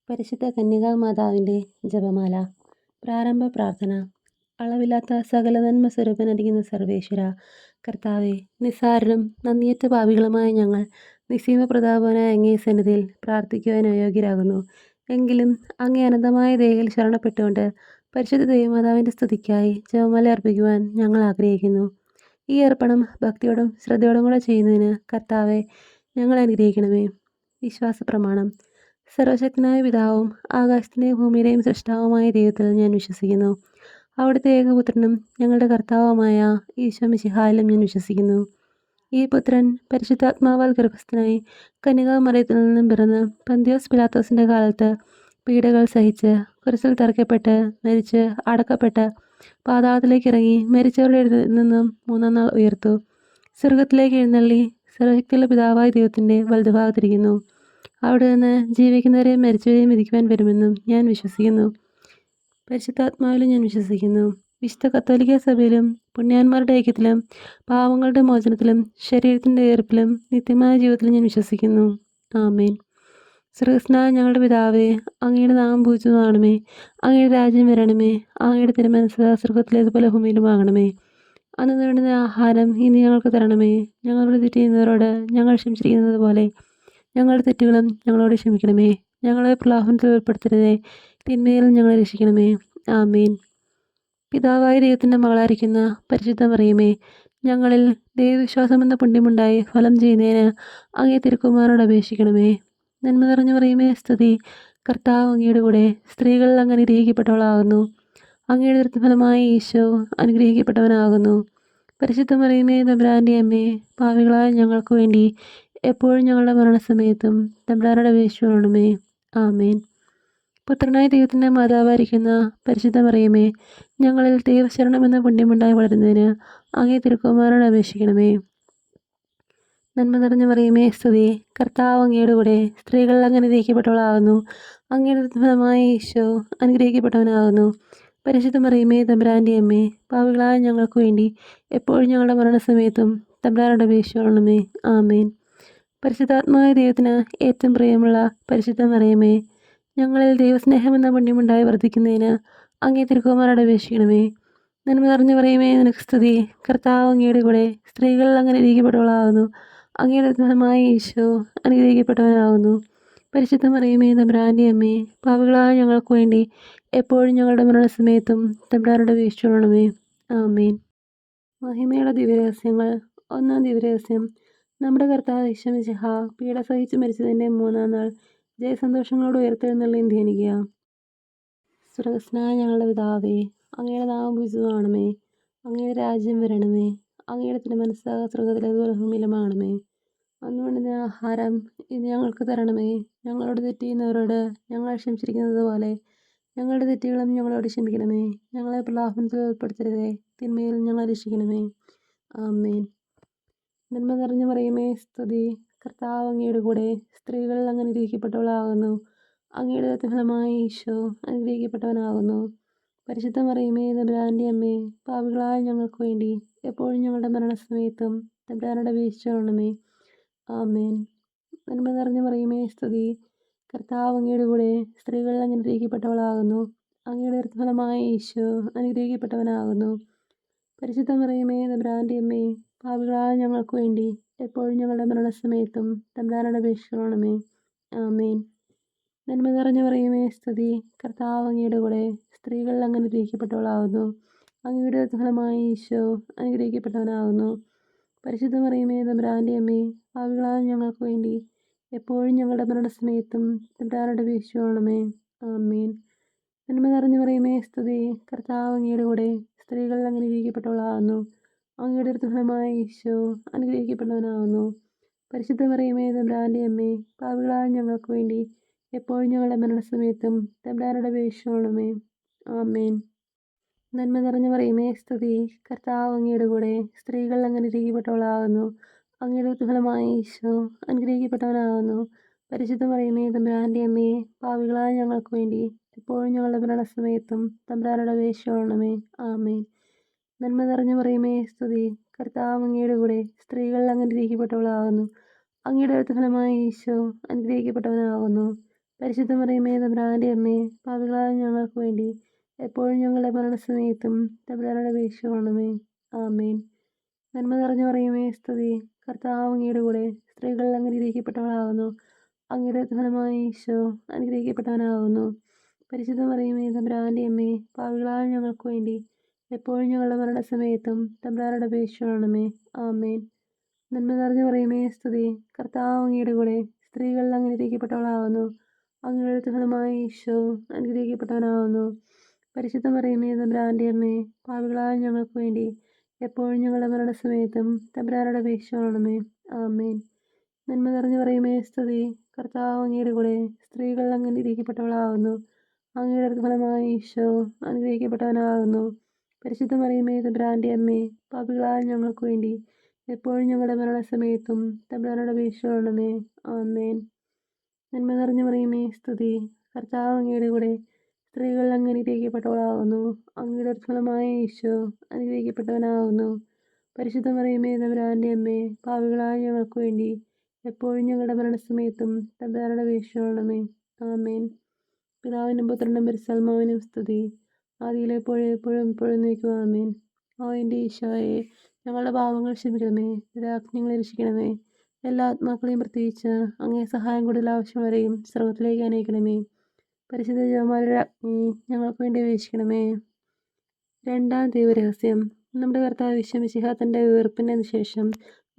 പരിശുദ്ധ കന്യകാമാതാവിൻ്റെ ജപമാല. പ്രാരംഭ പ്രാർത്ഥന. അളവില്ലാത്ത സകല നന്മ സ്വരൂപനായിരിക്കുന്ന സർവേശ്വര കർത്താവെ, നിസ്സാരരും നന്ദിയറ്റ പാപികളുമായ ഞങ്ങൾ നിസ്സീമ പ്രതാപനായ അങ്ങേ സന്നിധിയിൽ പ്രാർത്ഥിക്കുവാൻ അയോഗ്യരാകുന്നു. എങ്കിലും അങ്ങേ അനന്തമായ ദയയിൽ ശരണപ്പെട്ടുകൊണ്ട് പരിശുദ്ധ ദൈവമാതാവിൻ്റെ സ്തുതിക്കായി ജപമാല അർപ്പിക്കുവാൻ ഞങ്ങൾ ആഗ്രഹിക്കുന്നു. ഈ അർപ്പണം ഭക്തിയോടും ശ്രദ്ധയോടും കൂടെ ചെയ്യുന്നതിന് കർത്താവെ ഞങ്ങളെ അനുഗ്രഹിക്കണമേ. വിശ്വാസ പ്രമാണം. സർവശക്തനായ പിതാവും ആകാശത്തിൻ്റെയും ഭൂമിയുടെയും സൃഷ്ടാവുമായ ദൈവത്തിൽ ഞാൻ വിശ്വസിക്കുന്നു. അവിടുത്തെ ഏകപുത്രനും ഞങ്ങളുടെ കർത്താവുമായ ഈശോ മിശിഹായിലും ഞാൻ വിശ്വസിക്കുന്നു. ഈ പുത്രൻ പരിശുദ്ധാത്മാവാൽ ഗർഭസ്ഥനായി കന്യകാമറിയത്തിൽ നിന്നും പിറന്ന് പന്തിയോസ് പിലാത്തോസിൻ്റെ കാലത്ത് പീഡകൾ സഹിച്ച് കുരിശിൽ തറയ്ക്കപ്പെട്ട് മരിച്ച് അടക്കപ്പെട്ട് പാതാളത്തിലേക്ക് ഇറങ്ങി മരിച്ചവരുടെ ഇടയിൽ നിന്നും മൂന്നാം നാൾ ഉയർത്തു. സ്വർഗത്തിലേക്ക് എഴുന്നള്ളി സർവശക്തിയുള്ള പിതാവായ ദൈവത്തിൻ്റെ വലതുഭാഗത്തിരിക്കുന്നു. അവിടെ നിന്ന് ജീവിക്കുന്നവരെയും മരിച്ചവരെയും വിധിക്കുവാൻ വരുമെന്നും ഞാൻ വിശ്വസിക്കുന്നു. പരിശുദ്ധാത്മാവിലും ഞാൻ വിശ്വസിക്കുന്നു. വിശുദ്ധ കത്തോലിക്ക സഭയിലും പുണ്യാന്മാരുടെ ഐക്യത്തിലും പാവങ്ങളുടെ മോചനത്തിലും ശരീരത്തിൻ്റെ ഉയർപ്പിലും നിത്യമായ ജീവിതത്തിലും ഞാൻ വിശ്വസിക്കുന്നു. ആമേൻ. സ്വർഗസ്നായ ഞങ്ങളുടെ പിതാവേ, അങ്ങയുടെ നാമം പൂജിതമാകണമേ. അങ്ങയുടെ രാജ്യം വരണമേ. അങ്ങയുടെ തിരുമനസ്സ് സ്വർഗത്തിലേതുപോലെ ഭൂമിയിലുമാകണമേ. അന്ന് വേണ്ടുന്ന ആഹാരം ഇനി ഞങ്ങൾക്ക് തരണമേ. ഞങ്ങളോട് തെറ്റ് ചെയ്യുന്നവരോട് ഞങ്ങൾ ക്ഷമിച്ചിരിക്കുന്നത് പോലെ ഞങ്ങളുടെ തെറ്റുകളും ഞങ്ങളോട് ക്ഷമിക്കണമേ. ഞങ്ങളെ പ്രലോഭനത്തിൽ ഉൾപ്പെടുത്തരുതേ, തിന്മയിൽ ഞങ്ങളെ രക്ഷിക്കണമേ. ആമേൻ. പിതാവായ ദൈവത്തിൻ്റെ മകളായിരിക്കുന്ന പരിശുദ്ധ മറിയമേ, ഞങ്ങളിൽ ദൈവവിശ്വാസമെന്ന പുണ്യമുണ്ടായി ഫലം ചെയ്യുന്നതിന് അങ്ങേ തിരുക്കുമാരനോട് അപേക്ഷിക്കണമേ. നന്മ നിറഞ്ഞു മറിയമേ, സ്തുതി. കർത്താവ് അങ്ങയുടെ കൂടെ സ്ത്രീകളിൽ അങ്ങ് അനുഗ്രഹിക്കപ്പെട്ടവളാകുന്നു. അങ്ങയുടെ ദൃഢഫലമായ ഈശോ അനുഗ്രഹിക്കപ്പെട്ടവനാകുന്നു. പരിശുദ്ധ മറിയമേ, തമ്പുരാൻ്റെ അമ്മേ, പാപികളായ ഞങ്ങൾക്ക് വേണ്ടി എപ്പോഴും ഞങ്ങളുടെ മരണസമയത്തും തമ്പുരാനോട് അപേക്ഷിക്കണമേ. ആമേൻ. പുത്രനായ ദൈവത്തിൻ്റെ മാതാവായിരിക്കുന്ന പരിശുദ്ധ മറിയമേ, ഞങ്ങളിൽ ദൈവശരണമെന്ന പുണ്യമുണ്ടായി വളരുന്നതിന് അങ്ങേ തിരുക്കുമാരനോട് അപേക്ഷിക്കണമേ. നന്മ നിറഞ്ഞ മറിയമേ, സ്തുതി. കർത്താവ് അങ്ങയുടെ കൂടെ സ്ത്രീകളിൽ അങ്ങ് അനുഗ്രഹിക്കപ്പെട്ടവളാകുന്നു. അങ്ങയുടെ ഫലമായ ഈശോ അനുഗ്രഹിക്കപ്പെട്ടവനാകുന്നു. പരിശുദ്ധ മറിയമേ, തമ്പുരാൻ്റെ അമ്മേ, പാപികളായ ഞങ്ങൾക്ക് വേണ്ടി എപ്പോഴും ഞങ്ങളുടെ മരണസമയത്തും തമ്പുരാനോട് അപേക്ഷിക്കണമേ. ആമേൻ. പരിശുദ്ധാത്മാവായ ദൈവത്തിന് ഏറ്റവും പ്രിയമുള്ള പരിശുദ്ധ മറിയമേ, ഞങ്ങളിൽ ദൈവസ്നേഹമെന്ന പുണ്യമുണ്ടായി വർദ്ധിക്കുന്നതിന് അങ്ങേ തിരുക്കുമാരനോട് അപേക്ഷിക്കണമേ. നന്മ നിറഞ്ഞു മറിയമേ, നിനക്ക് സ്തുതി. കർത്താവ് അങ്ങയുടെ കൂടെ സ്ത്രീകളിൽ അങ്ങ് അനുഗ്രഹിക്കപ്പെട്ടവളാകുന്നു. അങ്ങയുടെ ഫലമായ ഈശോ അനുഗ്രഹിക്കപ്പെട്ടവനാകുന്നു. പരിശുദ്ധ മറിയമേ, തമ്പുരാൻ്റെ അമ്മേ, പാപികളായ ഞങ്ങൾക്ക് വേണ്ടി എപ്പോഴും ഞങ്ങളുടെ മരണസമയത്തും തമ്പുരാനോട് അപേക്ഷിക്കണമേ. ആമേൻ. മഹിമയുടെ ദിവ്യരഹസ്യങ്ങൾ. ഒന്നാം ദിവ്യരഹസ്യം. നമ്മുടെ കർത്താവ് ഈശോ മിശിഹാ പീഡ സഹിച്ച് മരിച്ചതിൻ്റെ മൂന്നാം നാൾ ജയസന്തോഷങ്ങളോട് ഉയർത്തെഴുന്നള്ളി ധ്യാനിക്കുക. സ്വർഗസ്നായ ഞങ്ങളുടെ പിതാവേ, അങ്ങയുടെ നാമം പൂജിതമാകണമേ. അങ്ങയുടെ രാജ്യം വരണമേ. അങ്ങയുടെ തിരുമനസ്സ് സ്വർഗത്തിലേതുപോലെ ഭൂമിയിലുമാകണമേ. അന്ന് വേണ്ടുന്ന ആഹാരം ഇനി ഞങ്ങൾക്ക് തരണമേ. ഞങ്ങളോട് തെറ്റ് ചെയ്യുന്നവരോട് ഞങ്ങൾ ക്ഷമിച്ചിരിക്കുന്നത് പോലെ ഞങ്ങളുടെ തെറ്റുകളും ഞങ്ങളോട് ക്ഷമിക്കണമേ. ഞങ്ങളെ പ്രലോഭനത്തിൽ ഉൾപ്പെടുത്തരുതേ, തിന്മയിൽ ഞങ്ങളെ രക്ഷിക്കണമേ. ആമേൻ. നന്മ നിറഞ്ഞു മറിയമേ, സ്തുതി. കർത്താവ് അങ്ങയുടെ കൂടെ സ്ത്രീകളിൽ അങ്ങ് അനുഗ്രഹിക്കപ്പെട്ടവളാകുന്നു. അങ്ങയുടെ ഫലമായ ഈശോ അനുഗ്രഹിക്കപ്പെട്ടവനാകുന്നു. പരിശുദ്ധ മറിയമേ, തമ്പുരാൻ്റെ അമ്മേ, പാപികളായ ഞങ്ങൾക്ക് വേണ്ടി എപ്പോഴും ഞങ്ങളുടെ മരണസമയത്തും തമ്പുരാനോട് അപേക്ഷിക്കണമേ. ആമേൻ. നന്മ നിറഞ്ഞു മറിയമേ, സ്തുതി. കർത്താവ് അങ്ങയുടെ കൂടെ സ്ത്രീകളിൽ അങ്ങ് അനുഗ്രഹിക്കപ്പെട്ടവളാകുന്നു. അങ്ങയുടെ ഫലമായ ഈശോ അനുഗ്രഹിക്കപ്പെട്ടവനാകുന്നു. പരിശുദ്ധ മറിയമേ, തമ്പുരാൻ്റെ അമ്മേ, പാപികളായ ഞങ്ങൾക്ക് വേണ്ടി എപ്പോഴും ഞങ്ങളുടെ മരണസമയത്തും തമ്പുരാനോട് അപേക്ഷിക്കണമേ. ആമേൻ. നന്മ നിറഞ്ഞു മറിയമേ, സ്തുതി. കർത്താവ് അങ്ങയുടെ കൂടെ സ്ത്രീകളിൽ അങ്ങ് അനുഗ്രഹിക്കപ്പെട്ടവളാകുന്നു. അങ്ങയുടെ ഫലമായ ഈശോ അനുഗ്രഹിക്കപ്പെട്ടവനാകുന്നു. പരിശുദ്ധ മറിയമേ, തമ്പുരാൻ്റെ അമ്മേ, പാപികളായ ഞങ്ങൾക്ക് വേണ്ടി എപ്പോഴും ഞങ്ങളുടെ മരണസമയത്തും തമ്പുരാനോട് അപേക്ഷിക്കണമേ. ആമേൻ. നന്മ നിറഞ്ഞു മറിയമേ, സ്തുതി. കർത്താവ് അങ്ങയുടെ കൂടെ സ്ത്രീകളിൽ അങ്ങ് അനുഗ്രഹിക്കപ്പെട്ടവളാകുന്നു. അങ്ങയുടെ ഫലമായ ഈശോ അനുഗ്രഹിക്കപ്പെട്ടവനാകുന്നു. പരിശുദ്ധ മറിയമേ, തമ്പുരാൻ്റെ അമ്മേ, പാപികളായ ഞങ്ങൾക്ക് വേണ്ടി എപ്പോഴും ഞങ്ങളുടെ മരണസമയത്തും തമ്പുരാനോട് അപേക്ഷിക്കണമേ. ആമേൻ. നന്മ നിറഞ്ഞു മറിയമേ, സ്തുതി. കർത്താവ് അങ്ങയുടെ കൂടെ സ്ത്രീകളിൽ അങ്ങ് അനുഗ്രഹിക്കപ്പെട്ടവളാകുന്നു. അങ്ങയുടെ ഫലമായ ഈശോ അനുഗ്രഹിക്കപ്പെട്ടവനാകുന്നു. പരിശുദ്ധ മറിയമേ, തമ്പുരാൻ്റെ അമ്മേ, പാപികളായ ഞങ്ങൾക്ക് വേണ്ടി എപ്പോഴും ഞങ്ങളുടെ മരണസമയത്തും തമ്പുരാനോട് അപേക്ഷിക്കണമേ. ആമേൻ. നന്മ നിറഞ്ഞു മറിയമേ, സ്തുതി. കർത്താവ് അങ്ങയുടെ കൂടെ സ്ത്രീകളിൽ അങ്ങ് അനുഗ്രഹിക്കപ്പെട്ടവളാകുന്നു. അങ്ങയുടെ ഫലമായ ഈശോ അനുഗ്രഹിക്കപ്പെട്ടവനാകുന്നു. പരിശുദ്ധ മറിയമേ തമ്പുരാൻ്റെ അമ്മേ, പാപികളായ ഞങ്ങൾക്ക് വേണ്ടി എപ്പോഴും ഞങ്ങളുടെ മരണസമയത്തും തമ്പുരാനോട് അപേക്ഷിക്കണമേ. ആമേൻ. നന്മ നിറഞ്ഞ മറിയമേ സ്തുതി. കർത്താവ് അങ്ങയുടെ കൂടെ സ്ത്രീകൾ അങ്ങ് അനുഗ്രഹിക്കപ്പെട്ടവളാകുന്നു. അങ്ങയുടെ ഫലമായ ഈശോ അനുഗ്രഹിക്കപ്പെട്ടവനാകുന്നു. പരിശുദ്ധ മറിയമേ തമ്പുരാൻ്റെ അമ്മേ, പാപികളായ ഞങ്ങൾക്ക് വേണ്ടി എപ്പോഴും ഞങ്ങളുടെ മരണസമയത്തും തമ്പുരാനോട് അപേക്ഷിക്കണമേ. ആമേൻ. നന്മ നിറഞ്ഞ മറിയമേ സ്തുതി. കർത്താവ് അങ്ങയുടെ കൂടെ സ്ത്രീകൾ അങ്ങ് അനുഗ്രഹിക്കപ്പെട്ടവളാകുന്നു. അങ്ങയുടെ ഫലമായ ഈശോ അനുഗ്രഹിക്കപ്പെട്ടവനാകുന്നു. പരിശുദ്ധ മറിയമേ തമ്പുരാൻ്റെ അമ്മേ, പാപികളായ ഞങ്ങൾക്ക് വേണ്ടി എപ്പോഴും ഞങ്ങളുടെ മരണസമയത്തും തമ്പുരാനോട് അപേക്ഷിക്കണമേ. ആമേൻ. നന്മ നിറഞ്ഞ മറിയമേ സ്തുതി. കർത്താവ് അങ്ങയുടെ കൂടെ സ്ത്രീകൾ അങ്ങ് അനുഗ്രഹിക്കപ്പെട്ടവളാകുന്നു. അങ്ങയുടെ ഫലമായ ഈശോ അനുഗ്രഹിക്കപ്പെട്ടവനാകുന്നു. പരിശുദ്ധ മറിയമേ തമ്പുരാൻ്റെ അമ്മേ, പാപികളായ ഞങ്ങൾക്ക് വേണ്ടി എപ്പോഴും ഞങ്ങളുടെ മരണസമയത്തും തമ്പുരാനോട് അപേക്ഷിക്കണമേ. ആമേൻ. നന്മ നിറഞ്ഞ മറിയമേ സ്തുതി. കർത്താവ് അങ്ങയുടെ കൂടെ സ്ത്രീകൾ അങ്ങ് അനുഗ്രഹിക്കപ്പെട്ടവളാകുന്നു. അങ്ങയുടെ ഫലമായ ഈശോ അനുഗ്രഹിക്കപ്പെട്ടവനാകുന്നു. പരിശുദ്ധ മറിയമേ തമ്പുരാൻ്റെ അമ്മേ, പാപികളായ ഞങ്ങൾക്ക് വേണ്ടി എപ്പോഴും ഞങ്ങളുടെ മരണസമയത്തും തമ്പുരാനോട് അപേക്ഷിക്കണമേ. ആമേൻ. പിതാവിനും പുത്രനും പരിശുദ്ധാത്മാവിനും സ്തുതി. ആദിയിലെപ്പോഴും എപ്പോഴും എപ്പോഴും നീക്കുക. ആമേൻ. ഓ എൻ്റെ ഈശോയെ, ഞങ്ങളുടെ പാപങ്ങൾ ക്ഷമിക്കണമേ, നിരാജ്ഞങ്ങളെ രക്ഷിക്കണമേ. എല്ലാ ആത്മാക്കളെയും പ്രത്യേകിച്ച് അങ്ങേ സഹായം കൂടുതൽ ആവശ്യമുള്ളവരെയും സ്വർഗത്തിലേക്ക് അനയിക്കണമേ. പരിശുദ്ധ ജപമാലയുടെ അഗ്നി ഞങ്ങൾക്ക് വേണ്ടി അപേക്ഷിക്കണമേ. രണ്ടാം ദൈവരഹസ്യം. നമ്മുടെ കർത്താവ് ഈശോ മിശിഹ തൻ്റെ ഉയർപ്പിന് ശേഷം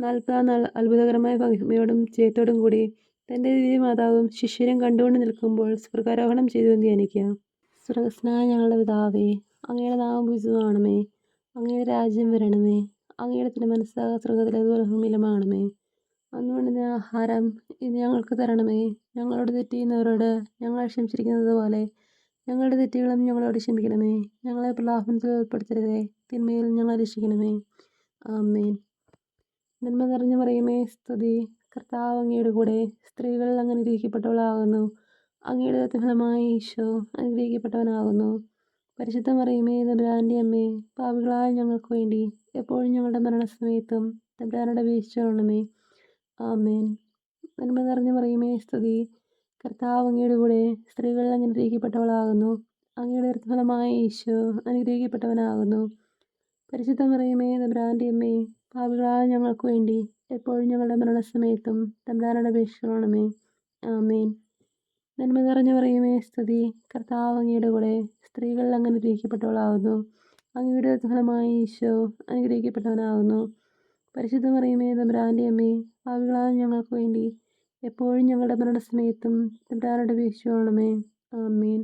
40 നാൾ അത്ഭുതകരമായ മഹിമയോടും ജയത്തോടും കൂടി തൻ്റെ ദിവ്യമാതാവും ശിഷ്യരും കണ്ടുകൊണ്ട് നിൽക്കുമ്പോൾ സ്വർഗാരോഹണം ചെയ്തു ധ്യാനിക്കാം. സ്വർഗസ്നായ ഞങ്ങളുടെ പിതാവേ, അങ്ങയുടെ നാമം പൂജിതമാകണമേ. അങ്ങയുടെ രാജ്യം വരണമേ. അങ്ങയുടെ തിരുമനസ്സ് സ്വർഗത്തിലേതുപോലെ ഭൂമിയിലുമാകണമേ. അന്ന് വേണ്ടുന്ന ആഹാരം ഇന്ന് ഞങ്ങൾക്ക് തരണമേ. ഞങ്ങളോട് തെറ്റ് ചെയ്യുന്നവരോട് ഞങ്ങൾ ക്ഷമിച്ചിരിക്കുന്നത് പോലെ ഞങ്ങളുടെ തെറ്റുകളും ഞങ്ങളോട് ക്ഷമിക്കണമേ. ഞങ്ങളെ പ്രലോഭനത്തിൽ ഉൾപ്പെടുത്തരുതേ, തിന്മയിൽ ഞങ്ങളെ രക്ഷിക്കണമേ. ആമേൻ. നന്മ നിറഞ്ഞ മറിയമേ സ്തുതി. കർത്താവ് അങ്ങയുടെ കൂടെ സ്ത്രീകൾ അങ്ങ് അനുഗ്രഹിക്കപ്പെട്ടവളാകുന്നു. അങ്ങയുടെ ഫലമായ ഈശോ അനുഗ്രഹിക്കപ്പെട്ടവനാകുന്നു. പരിശുദ്ധ മറിയമേ തമ്പുരാൻ്റെ അമ്മേ, പാപികളായ ഞങ്ങൾക്ക് വേണ്ടി എപ്പോഴും ഞങ്ങളുടെ മരണസമയത്തും തമ്പുരാനോട് അപേക്ഷിക്കണമേ. ആമേൻ. നന്മ നിറഞ്ഞ മറിയമേ സ്തുതി. കർത്താവ് അങ്ങയുടെ കൂടെ സ്ത്രീകൾ അങ്ങ് അനുഗ്രഹിക്കപ്പെട്ടവളാകുന്നു. അങ്ങയുടെ ഫലമായ ഈശോ അനുഗ്രഹിക്കപ്പെട്ടവനാകുന്നു. പരിശുദ്ധ മറിയമേ തമ്പുരാൻ്റെ അമ്മേ, പാപികളായ ഞങ്ങൾക്ക് വേണ്ടി എപ്പോഴും ഞങ്ങളുടെ മരണസമയത്തും തമ്പുരാനോട് അപേക്ഷിക്കണമേ. ആമേൻ. നന്മ നിറഞ്ഞ മറിയമേ സ്തുതി. കർത്താവ് അങ്ങയുടെ കൂടെ സ്ത്രീകൾ അങ്ങ് അനുഗ്രഹിക്കപ്പെട്ടവളാകുന്നു. അങ്ങയുടെ ഫലമായ ഈശോ അനുഗ്രഹിക്കപ്പെട്ടവനാകുന്നു. പരിശുദ്ധ മറിയമേ തമ്പുരാൻ്റെ അമ്മേ, പാപികളായ ഞങ്ങൾക്ക് വേണ്ടി എപ്പോഴും ഞങ്ങളുടെ മരണസമയത്തും തമ്പുരാനോട് അപേക്ഷിക്കണമേ. ആമേൻ.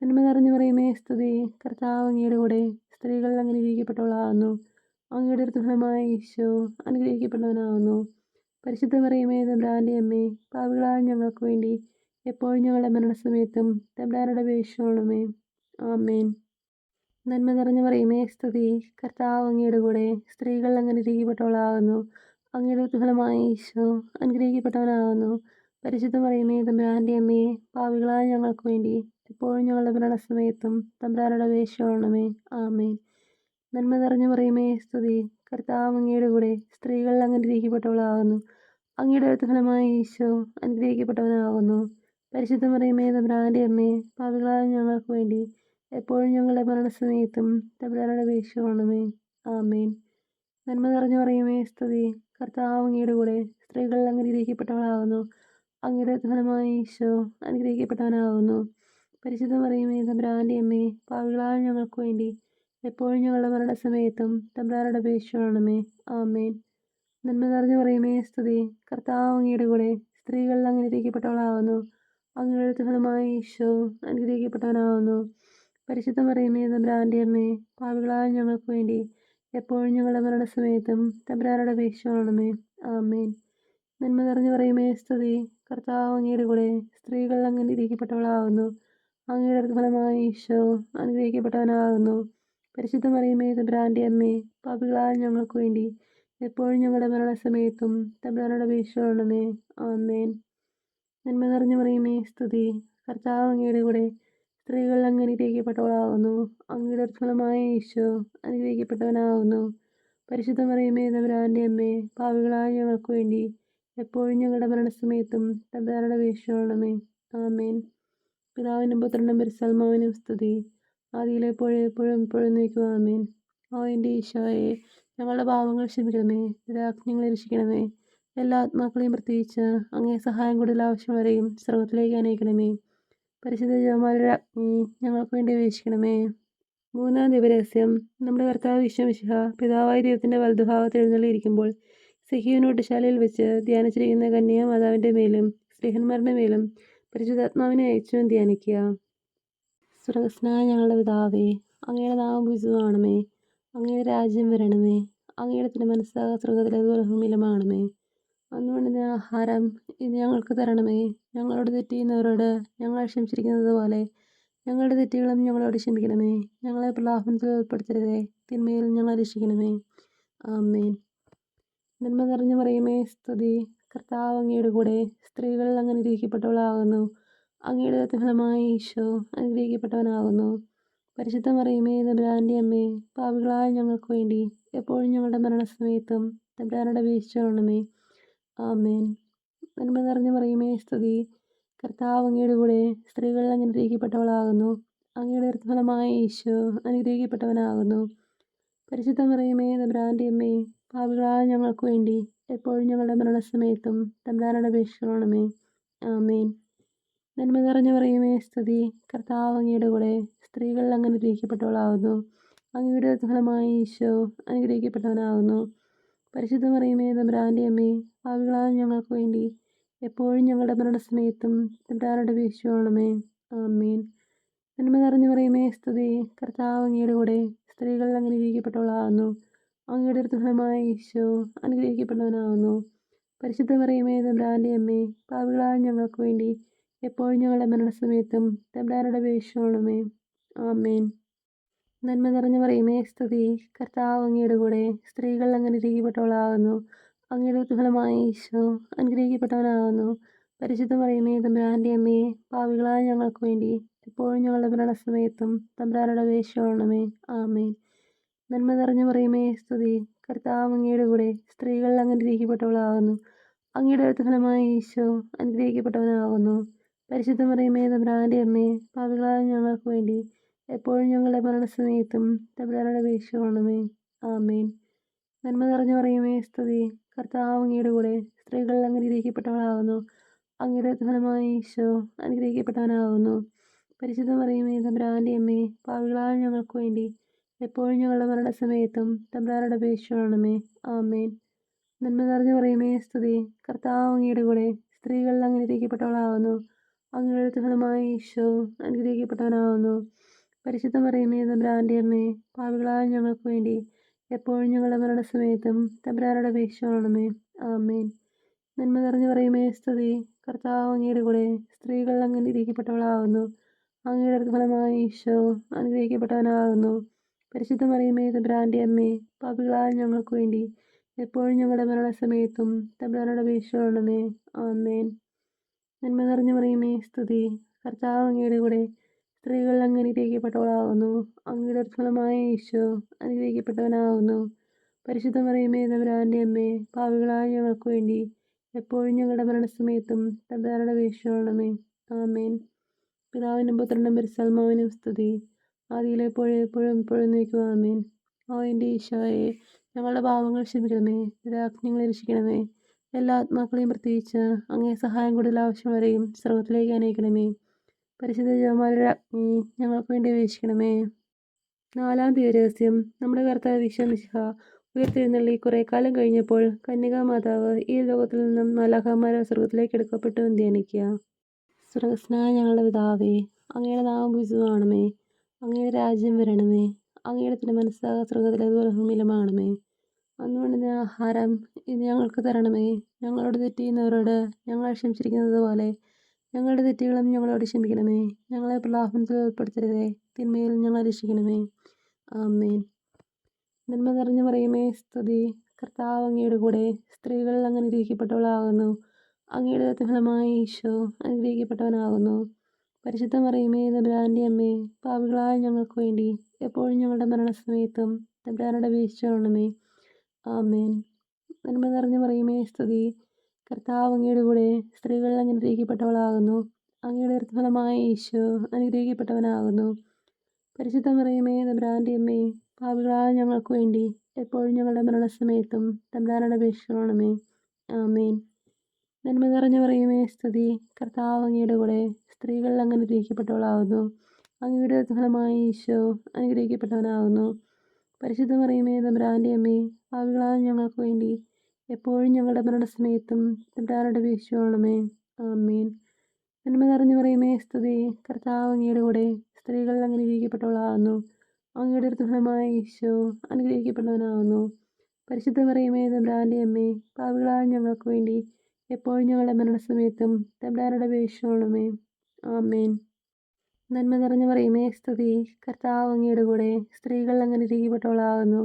നന്മ നിറഞ്ഞ മറിയമേ സ്തുതി. കർത്താവ് അങ്ങയുടെ കൂടെ സ്ത്രീകൾ അങ്ങ് അനുഗ്രഹിക്കപ്പെട്ടവളാകുന്നു. അങ്ങയുടെ ഫലമായ ഈശോ അനുഗ്രഹിക്കപ്പെട്ടവനാകുന്നു. പരിശുദ്ധ മറിയമേ തമ്പുരാൻ്റെ അമ്മേ, പാപികളായ ഞങ്ങൾക്ക് വേണ്ടി എപ്പോഴും ഞങ്ങളുടെ മരണസമയത്തും തമ്പുരാനോട് അപേക്ഷിക്കണമേ. ആമേൻ. നന്മ നിറഞ്ഞ മറിയമേ സ്തുതി. കർത്താവ് അങ്ങയുടെ കൂടെ സ്ത്രീകൾ അങ്ങ് അനുഗ്രഹിക്കപ്പെട്ടവളാകുന്നു. അങ്ങയുടെ ഫലമായ ഈശോ അനുഗ്രഹിക്കപ്പെട്ടവനാകുന്നു. പരിശുദ്ധ മറിയമേ തമ്പുരാൻ്റെ അമ്മേ, പാപികളായ ഞങ്ങൾക്ക് വേണ്ടി എപ്പോഴും ഞങ്ങളുടെ മരണസമയത്തും തമ്പുരാനോട് അപേക്ഷിക്കണമേ. ആമേൻ. നന്മ നിറഞ്ഞ മറിയമേ സ്തുതി. കർത്താവ് അങ്ങയുടെ കൂടെ സ്ത്രീകൾ അങ്ങ് അനുഗ്രഹിക്കപ്പെട്ടവളാകുന്നു. അങ്ങയുടെ ഫലമായ ഈശോ അനുഗ്രഹിക്കപ്പെട്ടവനാകുന്നു. പരിശുദ്ധ മറിയമേ തമ്പുരാൻ്റെ അമ്മേ, പാപികളായ ഞങ്ങൾക്ക് വേണ്ടി എപ്പോഴും ഞങ്ങളുടെ മരണസമയത്തും തമ്പുരാനോട് അപേക്ഷിക്കണമേ. ആമേൻ. നന്മ നിറഞ്ഞ മറിയമേ സ്തുതി. കർത്താവ് അങ്ങയുടെ കൂടെ സ്ത്രീകൾ അങ്ങ് അനുഗ്രഹിക്കപ്പെട്ടവളാകുന്നു. അങ്ങയുടെ ഫലമായ ഈശോ അനുഗ്രഹിക്കപ്പെട്ടവനാകുന്നു. പരിശുദ്ധ മറിയമേ തമ്പുരാൻ്റെ അമ്മേ, പാപികളായ ഞങ്ങൾക്ക് വേണ്ടി എപ്പോഴും ഞങ്ങളുടെ മരണസമയത്തും തമ്പുരാനോട് അപേക്ഷിക്കണമേ. ആമേൻ. നന്മ നിറഞ്ഞ മറിയമേ സ്തുതി. കർത്താവ് അങ്ങയുടെ കൂടെ സ്ത്രീകൾ അങ്ങ് അനുഗ്രഹിക്കപ്പെട്ടവളാകുന്നു. അങ്ങയുടെ ഫലമായ ഈശോ അനുഗ്രഹിക്കപ്പെട്ടവനാകുന്നു. പരിശുദ്ധ മറിയമേ തമ്പുരാൻ്റെ അമ്മേ, പാപികളായ ഞങ്ങൾക്ക് വേണ്ടി എപ്പോഴും ഞങ്ങളുടെ മരണസമയത്തും തമ്പുരാനോട് അപേക്ഷിക്കണമേ. ആമേൻ. നന്മ നിറഞ്ഞ മറിയമേ സ്തുതി. കർത്താവ് അങ്ങയുടെ കൂടെ സ്ത്രീകൾ അങ്ങ് അനുഗ്രഹിക്കപ്പെട്ടവളാകുന്നു. അങ്ങയുടെ ഫലമായ ഈശോ അനുഗ്രഹിക്കപ്പെട്ടവനാകുന്നു. പരിശുദ്ധ മറിയമേ തമ്പുരാൻ്റെ അമ്മേ, പാപികളായ ഞങ്ങൾക്ക് വേണ്ടി എപ്പോഴും ഞങ്ങളുടെ മരണസമയത്തും തമ്പുരാനോട് അപേക്ഷിക്കണമേ. ആമേൻ. നന്മ നിറഞ്ഞ മറിയമേ സ്തുതി. കർത്താവ് അങ്ങയുടെ കൂടെ സ്ത്രീകൾ അങ്ങ് അനുഗ്രഹിക്കപ്പെട്ടവളാകുന്നു. അങ്ങയുടെ ഫലമായ ഈശോ അനുഗ്രഹിക്കപ്പെട്ടവനാകുന്നു. പരിശുദ്ധ മറിയമേ തമ്പുരാൻ്റെ അമ്മേ, പാപികളായ ഞങ്ങൾക്ക് വേണ്ടി എപ്പോഴും ഞങ്ങളുടെ മരണസമയത്തും തമ്പുരാനോട് അപേക്ഷിക്കണമേ. ആമേൻ. പിതാവിനും പുത്രനും പരിശുദ്ധാത്മാവിനും സ്തുതി. ആദിയിലെ പോലെ എപ്പോഴും എപ്പോഴും നീക്കുക. ആമേൻ. ഓ എൻ്റെ ഈശോയെ, ഞങ്ങളുടെ പാപങ്ങൾ ക്ഷമിക്കണമേ, രാജ്ഞങ്ങളെ രക്ഷിക്കണമേ. എല്ലാ ആത്മാക്കളെയും പ്രത്യേകിച്ച് അങ്ങേ സഹായം കൂടുതൽ ആവശ്യമുള്ളവരെയും സ്വർഗത്തിലേക്ക് അനയിക്കണമേ. പരിശുദ്ധ ജപമാലയുടെ രാജ്ഞി ഞങ്ങൾക്ക് വേണ്ടി അപേക്ഷിക്കണമേ. മൂന്നാം ദിവരഹസ്യം. നമ്മുടെ കർത്താവ് ഈശോമിശിഹ പിതാവായ ദൈവത്തിൻ്റെ വലതുഭാഗത്ത് എഴുന്നള്ളിയിരിക്കുമ്പോൾ സിഹിയോനോട്ടുശാലയിൽ വെച്ച് ധ്യാനിച്ചിരിക്കുന്ന കന്യാമാതാവിൻ്റെ മേലും സ്ത്രീഹന്മാരുടെ മേലും പരിശുദ്ധാത്മാവിനെ അയച്ചും ധ്യാനിക്കുക. സ്വർഗസ്നായ ഞങ്ങളുടെ പിതാവേ, അങ്ങയുടെ നാമം പൂജിതമാകണമേ. അങ്ങയുടെ രാജ്യം വരണമേ. അങ്ങയുടെ തിരുമനസ്സ് സ്വർഗത്തിലേതുപോലെ ഭൂമിയിലുമാകണമേ. അന്ന് വേണ്ടുന്ന ആഹാരം ഇന്ന് ഞങ്ങൾക്ക് തരണമേ. ഞങ്ങളോട് തെറ്റ് ചെയ്യുന്നവരോട് ഞങ്ങൾ ക്ഷമിച്ചിരിക്കുന്നത് പോലെ ഞങ്ങളുടെ തെറ്റുകളും ഞങ്ങളോട് ക്ഷമിക്കണമേ. ഞങ്ങളെ പ്രലോഭനത്തിൽ ഉൾപ്പെടുത്തരുതേ, തിന്മയിൽ ഞങ്ങളെ രക്ഷിക്കണമേ. ആമേൻ. നന്മ നിറഞ്ഞു മറിയമേ, സ്തുതി. കർത്താവ് അങ്ങയുടെ കൂടെ സ്ത്രീകൾ അങ്ങ് അനുഗ്രഹിക്കപ്പെട്ടവളാകുന്നു. അങ്ങയുടെ ഫലമായ ഈശോ അനുഗ്രഹിക്കപ്പെട്ടവനാകുന്നു. പരിശുദ്ധ മറിയമേ, തമ്പുരാൻ്റെ അമ്മേ, പാപികളായ ഞങ്ങൾക്ക് വേണ്ടി എപ്പോഴും ഞങ്ങളുടെ മരണസമയത്തും തമ്പുരാനോട് അപേക്ഷിച്ചുകൊള്ളണമേ. ആമേൻ. നന്മ നിറഞ്ഞു മറിയമേ, സ്തുതി. കർത്താവ് അങ്ങയുടെ കൂടെ സ്ത്രീകൾ അങ്ങ് അനുഗ്രഹിക്കപ്പെട്ടവളാകുന്നു. അങ്ങയുടെ ഫലമായ ഈശോ അനുഗ്രഹിക്കപ്പെട്ടവനാകുന്നു. പരിശുദ്ധ മറിയമേ, തമ്പുരാൻ്റെ അമ്മേ, പാപികളായ ഞങ്ങൾക്ക് വേണ്ടി എപ്പോഴും ഞങ്ങളുടെ മരണസമയത്തും തമ്പുരാനോട് അപേക്ഷിച്ചുകൊള്ളണമേ. ആമേൻ. നന്മ നിറഞ്ഞു മറിയമേ, സ്തുതി. കർത്താവ് അങ്ങയുടെ കൂടെ സ്ത്രീകൾ അങ്ങ് അനുഗ്രഹിക്കപ്പെട്ടവളാകുന്നു. അങ്ങയുടെ ഫലമായ ഈശോ അനുഗ്രഹിക്കപ്പെട്ടവനാകുന്നു. പരിശുദ്ധ മറിയമേ, തമ്പുരാൻ്റെ അമ്മേ, പാപികളായ ഞങ്ങൾക്ക് വേണ്ടി എപ്പോഴും ഞങ്ങളുടെ മരണസമയത്തും തമ്പുരാനോട് അപേക്ഷിച്ചുകൊള്ളണമേ. ആമേൻ. നന്മ നിറഞ്ഞു മറിയമേ, സ്തുതി. കർത്താവ് അങ്ങയുടെ കൂടെ സ്ത്രീകൾ അങ്ങ് അനുഗ്രഹിക്കപ്പെട്ടവളാകുന്നു. അങ്ങയുടെ ഫലമായ ഈശോ അനുഗ്രഹിക്കപ്പെട്ടവനാകുന്നു. പരിശുദ്ധ മറിയമേ, തമ്പുരാൻ്റെ അമ്മേ, പാപികളായ ഞങ്ങൾക്ക് വേണ്ടി എപ്പോഴും ഞങ്ങളുടെ മരണസമയത്തും തമ്പുരാനോട് അപേക്ഷിച്ചുകൊള്ളണമേ. ആമേൻ. നന്മ നിറഞ്ഞു മറിയമേ, സ്തുതി. കർത്താവ് അങ്ങയുടെ കൂടെ സ്ത്രീകൾ അങ്ങ് അനുഗ്രഹിക്കപ്പെട്ടവളാകുന്നു. അങ്ങയുടെ ഫലമായ ഈശോ അനുഗ്രഹിക്കപ്പെട്ടവനാകുന്നു. പരിശുദ്ധ മറിയമേ, തമ്പുരാൻ്റെ അമ്മേ, പാപികളായ ഞങ്ങൾക്ക് വേണ്ടി എപ്പോഴും ഞങ്ങളുടെ മരണസമയത്തും തമ്പുരാനോട് അപേക്ഷിച്ചുകൊള്ളണമേ. ആമേൻ. നന്മ നിറഞ്ഞു മറിയമേ, സ്തുതി. കർത്താവ് അങ്ങയുടെ കൂടെ സ്ത്രീകൾ അങ്ങ് അനുഗ്രഹിക്കപ്പെട്ടവളാകുന്നു. അങ്ങയുടെ ഫലമായ ഈശോ അനുഗ്രഹിക്കപ്പെട്ടവനാകുന്നു. പരിശുദ്ധ മറിയമേ, തമ്പുരാൻ്റെ അമ്മേ, പാപികളായ ഞങ്ങൾക്ക് വേണ്ടി എപ്പോഴും ഞങ്ങളുടെ മരണസമയത്തും തമ്പുരാനോട് അപേക്ഷിച്ചുകൊള്ളണമേ. ആമേൻ. നന്മ നിറഞ്ഞു മറിയമേ, സ്തുതി. കർത്താവ് അങ്ങയുടെ കൂടെ സ്ത്രീകൾ അങ്ങ് അനുഗ്രഹിക്കപ്പെട്ടവളാകുന്നു. അങ്ങയുടെ ഫലമായ ഈശോ അനുഗ്രഹിക്കപ്പെട്ടവനാകുന്നു. പരിശുദ്ധ മറിയമേ, തമ്പുരാൻ്റെ അമ്മേ, പാപികളായ ഞങ്ങൾക്ക് വേണ്ടി എപ്പോഴും ഞങ്ങളുടെ മരണസമയത്തും തമ്പുരാനോട് അപേക്ഷിച്ചുകൊള്ളണമേ. ആമേൻ. നന്മ നിറഞ്ഞു മറിയമേ, സ്തുതി. കർത്താവ് അങ്ങയുടെ കൂടെ സ്ത്രീകൾ അങ്ങ് അനുഗ്രഹിക്കപ്പെട്ടവളാകുന്നു. അങ്ങയുടെ ഫലമായ ഈശോ അനുഗ്രഹിക്കപ്പെട്ടവനാകുന്നു. പരിശുദ്ധ മറിയമേ, തമ്പുരാൻ്റെ അമ്മേ, പാപികളായ ഞങ്ങൾക്ക് വേണ്ടി എപ്പോഴും ഞങ്ങളുടെ മരണസമയത്തും തമ്പുരാനോട് അപേക്ഷിച്ചുകൊള്ളണമേ. ആമേൻ. നന്മ നിറഞ്ഞു മറിയമേ, സ്തുതി. കർത്താവ് അങ്ങയുടെ കൂടെ സ്ത്രീകൾ അങ്ങ് അനുഗ്രഹിക്കപ്പെട്ടവളാകുന്നു. അങ്ങയുടെ ഫലമായ ഈശോ അനുഗ്രഹിക്കപ്പെട്ടവനാകുന്നു. പരിശുദ്ധ മറിയമേ, തമ്പുരാൻ്റെ അമ്മേ, പാപികളായ ഞങ്ങൾക്ക് വേണ്ടി എപ്പോഴും ഞങ്ങളുടെ മരണസമയത്തും തമ്പുരാനോട് അപേക്ഷിച്ചുകൊള്ളണമേ. ആമേൻ. നന്മ നിറഞ്ഞു മറിയമേ, സ്തുതി. കർത്താവ് അങ്ങയുടെ കൂടെ സ്ത്രീകൾ അങ്ങ് അനുഗ്രഹിക്കപ്പെട്ടവളാകുന്നു. അങ്ങയുടെ ഫലമായ ഈശോ അനുഗ്രഹിക്കപ്പെട്ടവനാകുന്നു. പരിശുദ്ധ മറിയമേ, തമ്പുരാൻ്റെ അമ്മേ, പാപികളായ ഞങ്ങൾക്ക് വേണ്ടി എപ്പോഴും ഞങ്ങളുടെ മരണസമയത്തും തമ്പുരാനോട് അപേക്ഷിച്ചുകൊള്ളണമേ. ആമേൻ. പിതാവിനും പുത്രനും പരിശുദ്ധാത്മാവിനും സ്തുതി. ആദിയിലെ പോലെ എപ്പോഴും എപ്പോഴും നീക്കുക. ആമേൻ. ഓ എൻ്റെ ഈശോയെ, ഞങ്ങളുടെ പാപങ്ങൾ ക്ഷമിക്കണമേ, രാജ്ഞങ്ങളെ രക്ഷിക്കണമേ. എല്ലാ ആത്മാക്കളെയും പ്രത്യേകിച്ച് അങ്ങേ സഹായം കൂടുതൽ ആവശ്യമുള്ളവരെയും സ്വർഗത്തിലേക്ക് അനയിക്കണമേ. പരിശുദ്ധ ജപമാലയുടെ രാജ്ഞി ഞങ്ങൾക്ക് വേണ്ടി അപേക്ഷിക്കണമേ. നാലാം ദിവരഹസ്യം. നമ്മുടെ കർത്താവ് ഈശോമിശിഹ ഉയർത്തെഴുന്നള്ളി കുറേ കാലം കഴിഞ്ഞപ്പോൾ കന്യകാമാതാവ് ഈ ലോകത്തിൽ നിന്നും മാലാഖമാരെ സ്വർഗത്തിലേക്ക് എടുക്കപ്പെട്ടു എന്ന് ധ്യാനിക്കുക. സ്വർഗസ്നായ ഞങ്ങളുടെ പിതാവേ, അങ്ങയുടെ നാമം പൂജിതമാകണമേ. അങ്ങയുടെ രാജ്യം വരണമേ. അങ്ങയുടെ തിരുമനസ്സ് സ്വർഗത്തിലേതുപോലെ ഭൂമിയിലുമാകണമേ. അന്ന് വേണ്ടുന്ന ആഹാരം ഇന്ന് ഞങ്ങൾക്ക് തരണമേ. ഞങ്ങളോട് തെറ്റ് ചെയ്യുന്നവരോട് ഞങ്ങൾ ക്ഷമിച്ചിരിക്കുന്നത് പോലെ ഞങ്ങളുടെ തെറ്റുകളും ഞങ്ങളോട് ക്ഷമിക്കണമേ. ഞങ്ങളെ പ്രലോഭനത്തിൽ ഉൾപ്പെടുത്തരുതേ, തിന്മയിൽ ഞങ്ങളെ രക്ഷിക്കണമേ. ആമേൻ. നന്മ നിറഞ്ഞു മറിയമേ, സ്തുതി. കർത്താവ് അങ്ങയുടെ കൂടെ സ്ത്രീകൾ അങ്ങ് അനുഗ്രഹിക്കപ്പെട്ടവളാകുന്നു. അങ്ങയുടെ ഫലമായ ഈശോ അനുഗ്രഹിക്കപ്പെട്ടവനാകുന്നു. പരിശുദ്ധ മറിയമേ, തമ്പുരാൻ്റെ അമ്മേ, പാപികളായ ഞങ്ങൾക്ക് വേണ്ടി എപ്പോഴും ഞങ്ങളുടെ മരണസമയത്തും തമ്പുരാനോട് അപേക്ഷിച്ചുകൊള്ളണമേ. ആമേൻ. നന്മ നിറഞ്ഞു മറിയമേ, സ്തുതി. കർത്താവ് അങ്ങയുടെ കൂടെ സ്ത്രീകൾ അങ്ങ് അനുഗ്രഹിക്കപ്പെട്ടവളാകുന്നു. അങ്ങയുടെ ഫലമായ ഈശോ അനുഗ്രഹിക്കപ്പെട്ടവനാകുന്നു. പരിശുദ്ധ മറിയമേ തമ്പുരാൻ്റെ അമ്മേ, പാപികളായ ഞങ്ങൾക്ക് വേണ്ടി എപ്പോഴും ഞങ്ങളുടെ മരണസമയത്തും തമ്പുരാനോട് അപേക്ഷിക്കണമേ. ആമേൻ. നന്മ നിറഞ്ഞ മറിയമേ സ്തുതി, കർത്താവ് അങ്ങയുടെ കൂടെ സ്ത്രീകൾ അങ്ങ് അനുഗ്രഹിക്കപ്പെട്ടവളാകുന്നു. അങ്ങയുടെ ഫലമായ ഈശോ അനുഗ്രഹിക്കപ്പെട്ടവനാകുന്നു. പരിശുദ്ധ മറിയമേ തമ്പുരാൻ്റെ അമ്മേ, പാപികളായ ഞങ്ങൾക്ക് വേണ്ടി എപ്പോഴും ഞങ്ങളുടെ മരണസമയത്തും തമ്പുരാനോട് അപേക്ഷിക്കണമേ. ആമേൻ. നന്മ നിറഞ്ഞ മറിയമേ സ്തുതി, കർത്താവ് അങ്ങയുടെ കൂടെ സ്ത്രീകൾ അങ്ങ് അനുഗ്രഹിക്കപ്പെട്ടവളാകുന്നു. അങ്ങയുടെ ഫലമായ ഈശോ അനുഗ്രഹിക്കപ്പെട്ടവനാകുന്നു. പരിശുദ്ധ മറിയമേ തമ്പുരാൻ്റെ അമ്മേ, പാപികളായ ഞങ്ങൾക്ക് വേണ്ടി എപ്പോഴും ഞങ്ങളുടെ മരണസമയത്തും തമ്പുരാനോട് അപേക്ഷിക്കണമേ. ആമേൻ. നന്മ നിറഞ്ഞ മറിയമേ സ്തുതി, കർത്താവ് അങ്ങയുടെ കൂടെ സ്ത്രീകൾ അങ്ങ് അനുഗ്രഹിക്കപ്പെട്ടവളാകുന്നു.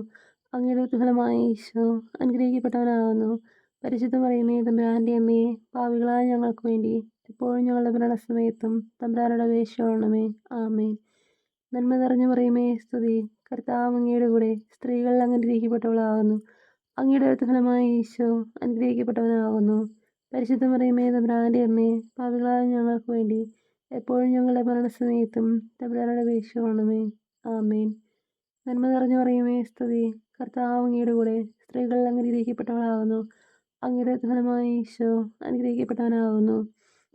അങ്ങയുടെ ഫലമായ ഈശോ അനുഗ്രഹിക്കപ്പെട്ടവനാകുന്നു. പരിശുദ്ധ മറിയമേ തമ്പുരാൻ്റെ അമ്മേ, പാപികളായ ഞങ്ങൾക്ക് വേണ്ടി എപ്പോഴും ഞങ്ങളുടെ മരണസമയത്തും തമ്പുരാനോട് അപേക്ഷിക്കണമേ. ആമേൻ. നന്മ നിറഞ്ഞ മറിയമേ സ്തുതി, കർത്താവ് അങ്ങയുടെ കൂടെ സ്ത്രീകൾ അങ്ങ് അനുഗ്രഹിക്കപ്പെട്ടവളാകുന്നു. അങ്ങയുടെ ഫലമായ ഈശോ അനുഗ്രഹിക്കപ്പെട്ടവനാകുന്നു. പരിശുദ്ധ മറിയമേ തമ്പുരാൻ്റെ അമ്മേ, പാപികളായ ഞങ്ങൾക്ക് വേണ്ടി എപ്പോഴും ഞങ്ങളുടെ മരണസമയത്തും തമ്പുരാനോട് അപേക്ഷിക്കണമേ. ആമേൻ. നന്മ നിറഞ്ഞ മറിയമേ സ്തുതി, കർത്താവ് അങ്ങയുടെ കൂടെ സ്ത്രീകൾ അങ്ങ് അനുഗ്രഹിക്കപ്പെട്ടവളാകുന്നു. അങ്ങയുടെ ഫലമായ ഈശോ അനുഗ്രഹിക്കപ്പെട്ടവനാകുന്നു.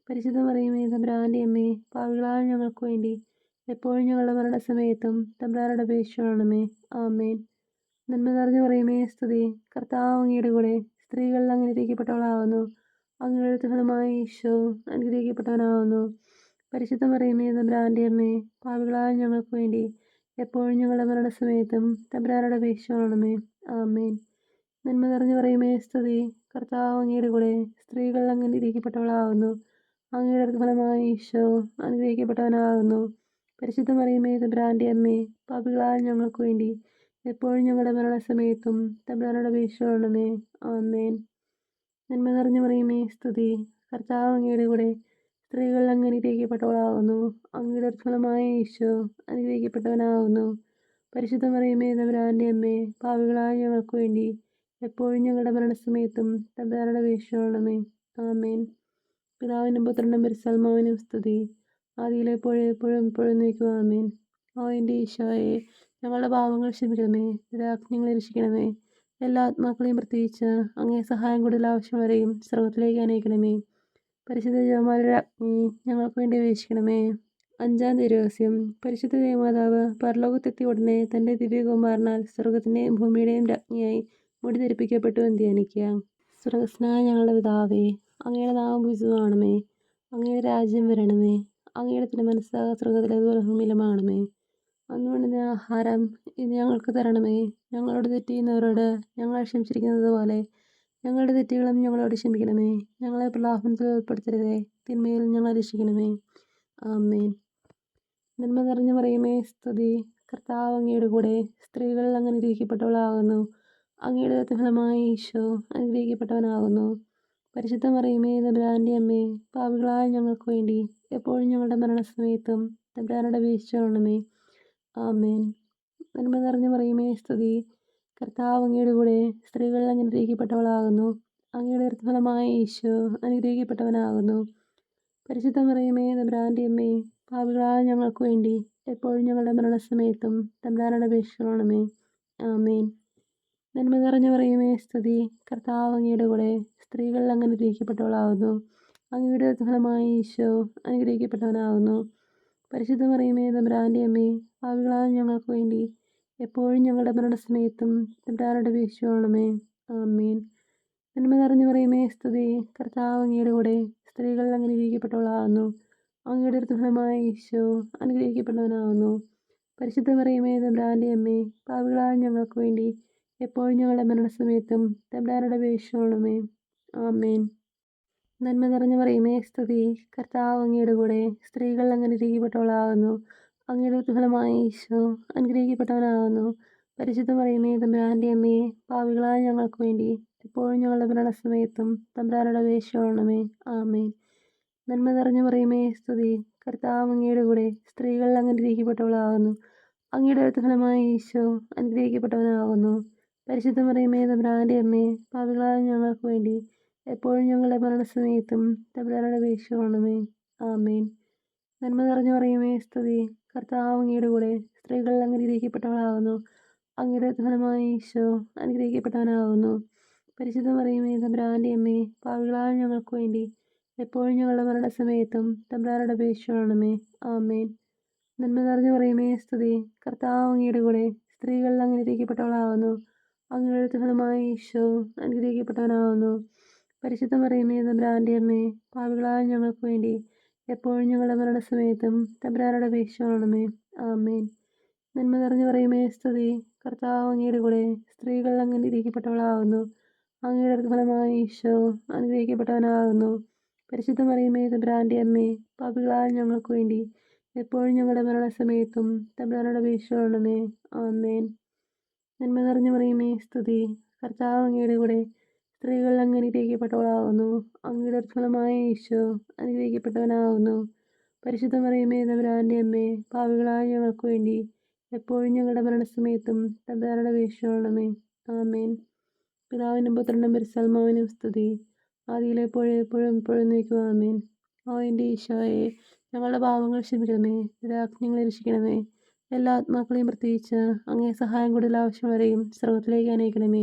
പരിശുദ്ധ മറിയമേ തമ്പുരാൻ്റെ അമ്മേ, പാപികളായ ഞങ്ങൾക്ക് വേണ്ടി എപ്പോഴും ഞങ്ങളുടെ മരണസമയത്തും തമ്പുരാനോട് അപേക്ഷിക്കണമേ. ആമേൻ. നന്മ നിറഞ്ഞ മറിയമേ സ്തുതി, കർത്താവ് അങ്ങയുടെ കൂടെ സ്ത്രീകൾ അങ്ങ് അനുഗ്രഹിക്കപ്പെട്ടവളാകുന്നു. അങ്ങയുടെ ഫലമായ ഈശോ അനുഗ്രഹിക്കപ്പെട്ടവനാകുന്നു. പരിശുദ്ധ മറിയമേ തമ്പുരാൻ്റെ അമ്മേ, പാപികളായ ഞങ്ങൾക്ക് വേണ്ടി എപ്പോഴും ഞങ്ങളുടെ മരണസമയത്തും തമ്പുരാനോട് അപേക്ഷിക്കണമേ. ആമേൻ. നന്മ നിറഞ്ഞ മറിയമേ സ്തുതി, കർത്താവ് അങ്ങയുടെ കൂടെ സ്ത്രീകൾ അങ്ങ് അനുഗ്രഹിക്കപ്പെട്ടവളാകുന്നു. അങ്ങയുടെ ഫലമായ ഈശോ അനുഗ്രഹിക്കപ്പെട്ടവനാകുന്നു. പരിശുദ്ധ മറിയമേ തമ്പുരാൻ്റെ അമ്മേ, പാപികളായ ഞങ്ങൾക്ക് വേണ്ടി എപ്പോഴും ഞങ്ങളുടെ മരണസമയത്തും തമ്പുരാനോട് അപേക്ഷിക്കണമേ. ആമേൻ. നന്മ നിറഞ്ഞ മറിയമേ സ്തുതി, കർത്താവ് അങ്ങയുടെ കൂടെ സ്ത്രീകൾ അങ്ങ് അനുഗ്രഹിക്കപ്പെട്ടവളാകുന്നു. അങ്ങയുടെ ഫലമായ ഈശോ അനുഗ്രഹിക്കപ്പെട്ടവനാകുന്നു. പരിശുദ്ധ മറിയമേ തമ്പുരാൻ്റെ അമ്മേ, പാപികളായ ഞങ്ങൾക്ക് വേണ്ടി എപ്പോഴും ഞങ്ങളുടെ മരണസമയത്തും തമ്പുരാനോട് അപേക്ഷിക്കണമേ. ആമേൻ. പിതാവിനും പുത്രനും പരിശുദ്ധാത്മാവിനും സ്തുതി, ആദിയിലെ എപ്പോഴും എപ്പോഴും എപ്പോഴും നീക്കും. ആമേൻ. ഓ എൻ്റെ ഈശോയെ, ഞങ്ങളുടെ പാപങ്ങൾ ക്ഷമിക്കണമേ, നിരാജ്ഞങ്ങളെ രക്ഷിക്കണമേ. എല്ലാ ആത്മാക്കളെയും പ്രത്യേകിച്ച് അങ്ങേ സഹായം കൂടുതൽ ആവശ്യമുള്ളവരെയും സ്വർഗത്തിലേക്ക് അനയിക്കണമേ. പരിശുദ്ധ ജപമാലയുടെ അഗ്നി ഞങ്ങൾക്ക് വേണ്ടി അപേക്ഷിക്കണമേ. 5-ാം തിരുരഹസ്യം. പരിശുദ്ധ ദേവമാതാവ് പരലോകത്തെത്തിയ ഉടനെ തൻ്റെ ദിവ്യകുമാരനാൽ സ്വർഗത്തിൻ്റെയും ഭൂമിയുടെയും രാജ്ഞിയായി മുടി ധരിപ്പിക്കപ്പെട്ടു എന്ന് ധ്യാനിക്കുക. സ്വർഗസ്നായ ഞങ്ങളുടെ പിതാവേ, അങ്ങയുടെ നാമം പൂജിതമാകണമേ. അങ്ങയുടെ രാജ്യം വരണമേ. അങ്ങയുടെ തിരുമനസ്സ് സ്വർഗത്തിലേതുപോലെ ഭൂമിയിലുമാകണമേ. അന്ന് വേണ്ടുന്ന ആഹാരം ഇന്ന് ഞങ്ങൾക്ക് തരണമേ. ഞങ്ങളോട് തെറ്റ് ചെയ്യുന്നവരോട് ഞങ്ങൾ ക്ഷമിച്ചിരിക്കുന്നത് പോലെ ഞങ്ങളുടെ തെറ്റുകളും ഞങ്ങളോട് ക്ഷമിക്കണമേ. ഞങ്ങളെ പ്രലോഭനത്തിൽ ഉൾപ്പെടുത്തരുതേ, തിന്മയിൽ ഞങ്ങളെ രക്ഷിക്കണമേ. ആമേൻ. നന്മ നിറഞ്ഞ മറിയമേ സ്തുതി, കർത്താവ് അങ്ങയുടെ കൂടെ സ്ത്രീകൾ അങ്ങ് അനുഗ്രഹിക്കപ്പെട്ടവളാകുന്നു. അങ്ങയുടെ ഫലമായ ഈശോ അനുഗ്രഹിക്കപ്പെട്ടവനാകുന്നു. പരിശുദ്ധ മറിയമേ തമ്പുരാൻ്റെ അമ്മേ, പാപികളായ ഞങ്ങൾക്ക് വേണ്ടി എപ്പോഴും ഞങ്ങളുടെ മരണസമയത്തും തമ്പുരാനോട് അപേക്ഷിക്കണമേ. ആമേൻ. നന്മ നിറഞ്ഞ മറിയമേ സ്തുതി, കർത്താവ് അങ്ങയുടെ കൂടെ സ്ത്രീകൾ അങ്ങ് അനുഗ്രഹിക്കപ്പെട്ടവളാകുന്നു. അങ്ങയുടെ ഫലമായ ഈശോ അനുഗ്രഹിക്കപ്പെട്ടവനാകുന്നു. പരിശുദ്ധ മറിയമേ തമ്പുരാൻ്റെ അമ്മേ, പാപികളായ ഞങ്ങൾക്ക് വേണ്ടി എപ്പോഴും ഞങ്ങളുടെ മരണസമയത്തും തമ്പുരാനോട് അപേക്ഷിക്കണമേ. ആമേൻ. നന്മ നിറഞ്ഞ മറിയമേ സ്തുതി, കർത്താവ് അങ്ങയുടെ കൂടെ സ്ത്രീകൾ അങ്ങ് അനുഗ്രഹിക്കപ്പെട്ടവളാകുന്നു. അങ്ങയുടെ ഫലമായ ഈശോ അനുഗ്രഹിക്കപ്പെട്ടവനാകുന്നു. പരിശുദ്ധ മറിയമേ തമ്പുരാൻ്റെ അമ്മേ, പാപികളായ ഞങ്ങൾക്ക് വേണ്ടി എപ്പോഴും ഞങ്ങളുടെ മരണസമയത്തും തമ്പുരാനോട് അപേക്ഷിക്കണമേ. ആമേൻ. നന്മ നിറഞ്ഞ മറിയമേ സ്തുതി, കർത്താവ് അങ്ങയുടെ കൂടെ സ്ത്രീകൾ അങ്ങ് അനുഗ്രഹിക്കപ്പെട്ടവളാകുന്നു. അങ്ങയുടെ ഫലമായ ഈശോ അനുഗ്രഹിക്കപ്പെട്ടവനാകുന്നു. പരിശുദ്ധ മറിയമേ തമ്പുരാൻ്റെ അമ്മേ, പാപികളായ ഞങ്ങൾക്ക് വേണ്ടി എപ്പോഴും ഞങ്ങളുടെ മരണസമയത്തും തമ്പുരാനോട് അപേക്ഷിക്കണമേ. ആമേൻ. നന്മ നിറഞ്ഞ മറിയമേ സ്തുതി, കർത്താവ് അങ്ങയുടെ കൂടെ സ്ത്രീകൾ അങ്ങ് അനുഗ്രഹിക്കപ്പെട്ടവളാകുന്നു. അങ്ങയുടെ ഫലമായ ഈശോ അനുഗ്രഹിക്കപ്പെട്ടവനാകുന്നു. പരിശുദ്ധ മറിയമേ തമ്പുരാൻ്റെ അമ്മേ, പാപികളായ ഞങ്ങൾക്ക് വേണ്ടി എപ്പോഴും ഞങ്ങളുടെ മരണസമയത്തും തമ്പുരാനോട് അപേക്ഷിക്കണമേ. ആമേൻ. നന്മ നിറഞ്ഞ മറിയമേ സ്തുതി, കർത്താവ് അങ്ങയുടെ കൂടെ സ്ത്രീകൾ അങ്ങ് അനുഗ്രഹിക്കപ്പെട്ടവളാകുന്നു. അങ്ങയുടെ ഫലമായ ഈശോ അനുഗ്രഹിക്കപ്പെട്ടവനാകുന്നു. പരിശുദ്ധ മറിയമേ തമ്പുരാൻ്റെ അമ്മേ, പാപികളായ ഞങ്ങൾക്ക് വേണ്ടി എപ്പോഴും ഞങ്ങളുടെ മരണസമയത്തും തമ്പുരാനോട് അപേക്ഷിക്കണമേ. ആമേൻ. നന്മ നിറഞ്ഞു പറയുമേ സ്തുതി. കർത്താവ് അങ്ങയുടെ കൂടെ സ്ത്രീകൾ അനുഗ്രഹിക്കപ്പെട്ടവളാകുന്നു. അങ്ങയുടെ ഫലമായ ഈശോ അനുഗ്രഹിക്കപ്പെട്ടവനാകുന്നു. പരിശുദ്ധ മറിയമേ തമ്പുരാന്റെ അമ്മേ, പാപികളായ ഞങ്ങൾക്ക് വേണ്ടി എപ്പോഴും ഞങ്ങളുടെ മരണസമയത്തും തമ്പുരാനോട് അപേക്ഷിക്കണമേ. ആമേൻ. നന്മ നിറഞ്ഞു പറയുമേ സ്തുതി. കർത്താവ് അങ്ങയുടെ കൂടെ സ്ത്രീകൾ അനുഗ്രഹിക്കപ്പെട്ടവളാകുന്നു. അങ്ങയുടെ ഫലമായ ഈശോ അനുഗ്രഹിക്കപ്പെട്ടവനാകുന്നു. പരിശുദ്ധ മറിയമേ തമ്പുരാന്റെ അമ്മേ, പാപികളായ ഞങ്ങൾക്ക് വേണ്ടി എപ്പോഴും ഞങ്ങളുടെ മരണസമയത്തും തമ്പുരാനോട് അപേക്ഷിക്കണമേ. ആമേൻ. നന്മ നിറഞ്ഞു പറയുമേ സ്തുതി. കർത്താവ് അങ്ങയുടെ കൂടെ സ്ത്രീകൾ അനുഗ്രഹിക്കപ്പെട്ടവളാകുന്നു. അങ്ങയുടെ ഫലമായ ഈശോ അനുഗ്രഹിക്കപ്പെട്ടവനാകുന്നു. പരിശുദ്ധ മറിയമേ തമ്പുരാന്റെ അമ്മേ, പാപികളായ ഞങ്ങൾക്ക് വേണ്ടി എപ്പോഴും ഞങ്ങളുടെ മരണസമയത്തും തമ്പുരാനോട് അപേക്ഷിക്കണമേ. ആമേൻ. നന്മ നിറഞ്ഞു പറയുമേ സ്തുതി. കർത്താവ് അങ്ങയുടെ കൂടെ സ്ത്രീകൾ അനുഗ്രഹിക്കപ്പെട്ടവളാകുന്നു. അങ്ങയുടെ ഫലമായ ഈശോ അനുഗ്രഹിക്കപ്പെട്ടവനാകുന്നു. പരിശുദ്ധ മറിയമേ തമ്പുരാന്റെ അമ്മേ, പാപികളായ ഞങ്ങൾക്ക് വേണ്ടി എപ്പോഴും ഞങ്ങളുടെ മരണസമയത്തും തമ്പുരാനോട് അപേക്ഷിക്കണമേ. ആമേൻ. പിതാവിനും പുത്രനും പരിശുദ്ധാത്മാവിനും സ്തുതി. ആദിയിലെപ്പോഴും എപ്പോഴും എപ്പോഴും നീക്കുക. ആമേൻ. ഓ എൻ്റെ ഈശോയെ, ഞങ്ങളുടെ പാപങ്ങൾ ക്ഷമിക്കണമേ, നിരാജ്ഞങ്ങളെ രക്ഷിക്കണമേ. എല്ലാ ആത്മാക്കളെയും പ്രത്യേകിച്ച് അങ്ങേ സഹായം കൂടുതൽ ആവശ്യമുള്ളവരെയും സ്വർഗത്തിലേക്ക് അനയിക്കണമേ.